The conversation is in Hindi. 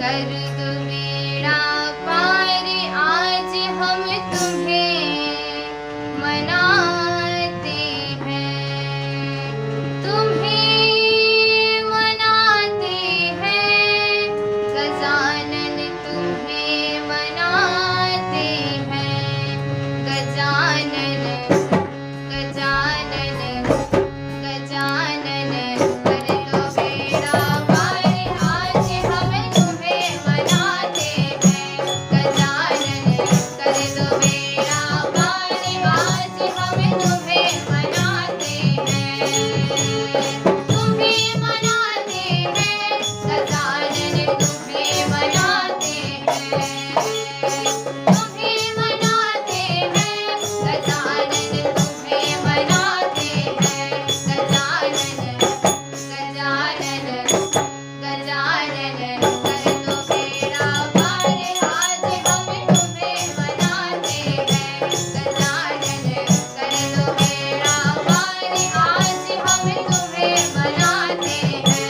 कर दो बेड़ा पार आज हम तुम्हें मनाते हैं, तुम्हें मनाते हैं गजानन, तुम्हें मनाते हैं गजानन, गजानन, गजानन। कर दो बेड़ा पार आज हम तुम्हें मनाते हैं गजानन, कर दो बेड़ा पार आज हम तुम्हें मनाते हैं, तुम्हें मनाते हैं गजानन, तुम्हें मनाते हैं, तुम्हें मनाते हैं गजानन, तुम्हें मनाते हैं गजानन, गजानन, गजानन। कर दो बेड़ा पार आज हम तुम्हें मनाते हैं गजानन, कर दो बेड़ा पार आज हम तुम्हें मनाते हैं।